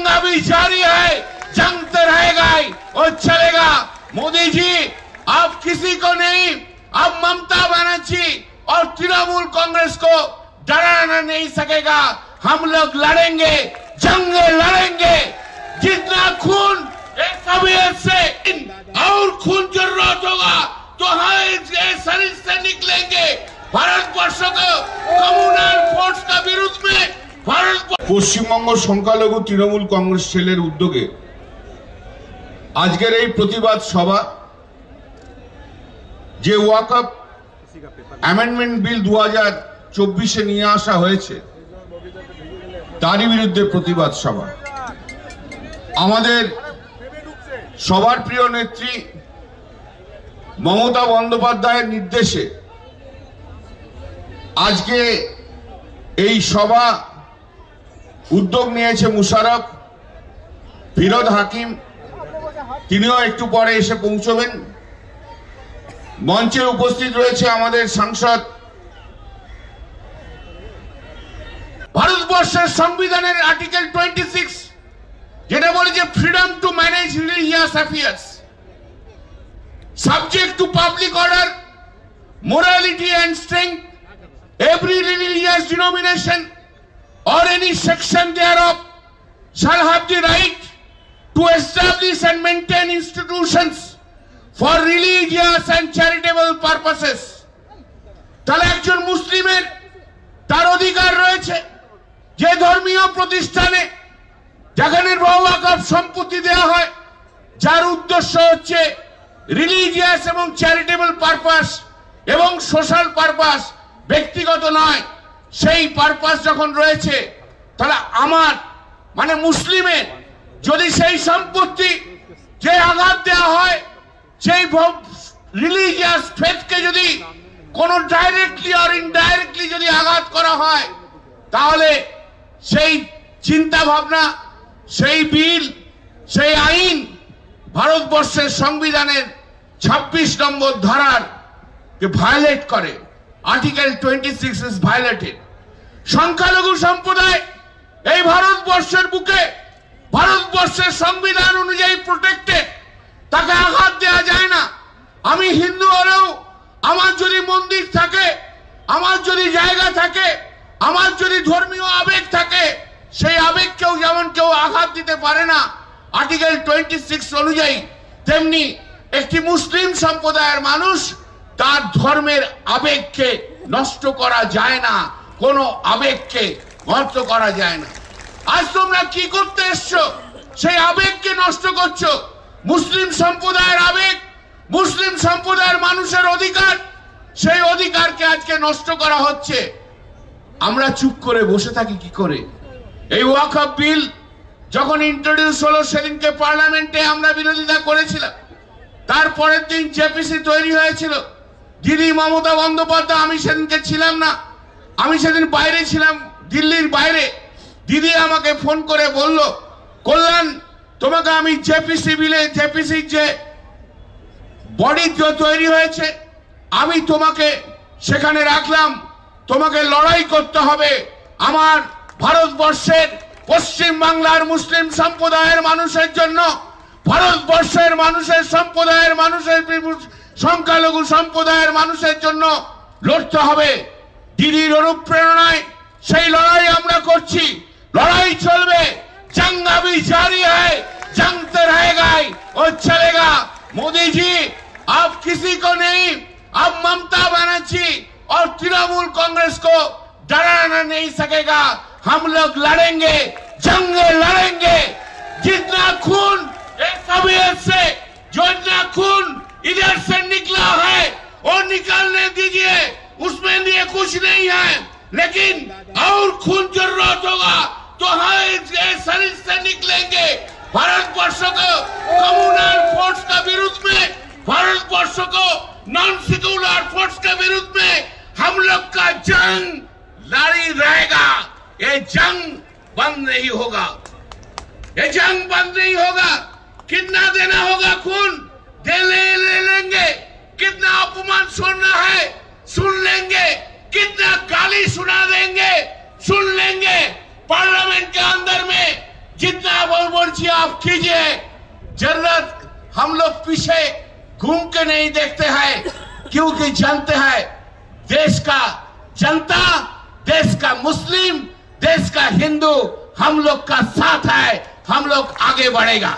जंग अभी जारी है, जंग तो रहेगा ही और चलेगा। मोदी जी आप किसी को नहीं, अब ममता बनर्जी और तृणमूल कांग्रेस को डराना नहीं सकेगा। हम लोग लड़ेंगे, जंग लड़ेंगे, जितना खून तबीयत से और खून जरूरत होगा तो हम इस शरीर से निकलेंगे। भारतवर्ष को कम्युनल फोर्स का विरुद्ध में পশ্চিমবঙ্গ সংখ্যালঘু তৃণমূল কংগ্রেস সেলের উদ্যোগে আজকের এই প্রতিবাদ সভা, যে ওয়াকফ অ্যামেন্ডমেন্ট বিল 2024 নিয়ে আসা হয়েছে তারই বিরুদ্ধে প্রতিবাদ সভা। আমাদের সবার প্রিয় নেত্রী মমতা বন্দ্যোপাধ্যায়ের নির্দেশে আজকে এই সভা উদ্যোগ নিয়েছে মুশারফ ফিরোজ হাকিম, তিনিও একটু পরে এসে পৌঁছবেন। মঞ্চে উপস্থিত রয়েছে আমাদের সাংসদ। ভারতবর্ষের সংবিধানের আর্টিকেল 26 যেটা বলে যে freedom to manage religious affairs subject to public order, morality and strength, every religious denomination or any section thereof shall have the right to establish and maintain institutions for religious and charitable purposes. তাহলে একজন মুসলিমের তার অধিকার রয়েছে যে ধর্মীয় প্রতিষ্ঠানে যেখানে ওয়াকফ সম্পত্তি দেওয়া হয় যার উদ্দেশ্য হচ্ছে রিলিজিয়াস এবং চ্যারিটেবল পারপাস এবং সোশ্যাল পারপাস, ব্যক্তিগত নয়, সেই পারপাস যখন রয়েছে তাহলে আমার মানে মুসলিমের যদি সেই সম্পত্তি যে আঘাত দেওয়া হয়, সেই রিলিজিয়াস ফেথকে যদি কোনো ডাইরেক্টলি আর ইনডাইরেক্টলি যদি আঘাত করা হয় তাহলে সেই চিন্তা ভাবনা, সেই বিল, সেই আইন ভারতবর্ষের সংবিধানের 26 নম্বর ধারার ভায়োলেট করে। Article 26 is violated. সংখ্যালঘু সম্প্রদায় এই ভারতবর্ষের বুকে ভারতবর্ষের সংবিধান অনুযায়ী প্রোটেক্টেড, তাকে আঘাত দেওয়া যায় না। আমি হিন্দু হলেও আমার যদি মন্দির থাকে, আমার যদি জায়গা থাকে, আমার যদি ধর্মীয় আবেগ থাকে, সেই আবেগকেও যেমন কেউ আঘাত দিতে পারে না আর্টিকেল 26 অনুযায়ী, তেমনি একটি মুসলিম সম্প্রদায়ের মানুষ তার ধর্মের আবেগকে নষ্ট করা যায় না, কোনো আবেগকে নষ্ট করা যায় না। আজ তোমরা কি করতে এসছো? সেই আবেগকে নষ্ট করছো। মুসলিম সম্প্রদায়ের আবেগ, মুসলিম সম্প্রদায়ের মানুষের অধিকার, সেই অধিকারকে আজকে নষ্ট করা হচ্ছে। আমরা চুপ করে বসে থাকি কি করে? এই ওয়াকফ বিল যখন ইন্ট্রোডিউস হলো সেদিনকে পার্লামেন্টে আমরা বিরোধিতা করেছিলাম। তারপরের দিন জেপিসি তৈরি হয়েছিল। দিদি মমতা বন্দ্যোপাধ্যায়, আমি সেদিনকে ছিলাম না, আমি সেদিন বাইরে ছিলাম, দিল্লির বাইরে। দিদি আমাকে ফোন করে বলল, কল্যাণ তোমাকে আমি জেপিসি বিলে, জেপিসির যে বডি তৈরি হয়েছে আমি তোমাকে সেখানে রাখলাম, তোমাকে লড়াই করতে হবে আমার ভারতবর্ষের পশ্চিম বাংলার মুসলিম সম্প্রদায়ের মানুষের জন্য, ভারতবর্ষের মানুষের সম্প্রদায়ের মানুষের সংখ্যালঘু সম্প্রদায়ের মানুষের জন্য লড়তে হবে। দিদির অনুপ্রেরণায় সেই লড়াই আমরা করছি, লড়াই চলবে। जंग अभी जारी है, जंग तो रहेगा ही और चलेगा। मोदी जी आप किसी को नहीं, अब ममता बनर्जी और तृणमूल कांग्रेस को डराना नहीं सकेगा। हम लोग लड़ेंगे, जंग लड़ेंगे, जितना खून तबीयत से जो इतना खून इधर से निकला है और निकालने दीजिए, उसमें लिए कुछ नहीं है, लेकिन और खून जरूरत होगा तो हम इस शरीर से निकलेंगे। भारतवर्ष को कम्युनल फोर्स का विरुद्ध में, भारतवर्ष को नॉन सेक्युलर फोर्स के विरुद्ध में हम लोग का जंग जारी रहेगा। ये जंग बंद नहीं होगा, ये जंग बंद नहीं होगा। कितना देना होगा खून ले लेंगे, कितना अपमान सुनना है सुन लेंगे, कितना गाली सुना देंगे सुन लेंगे। पार्लियामेंट के अंदर में जितना मर्जी आप कीजिए, जरूरत हम लोग पीछे घूम के नहीं देखते हैं, क्योंकि जानते हैं देश का जनता, देश का मुस्लिम, देश का हिंदू हम लोग का साथ है, हम लोग आगे बढ़ेगा।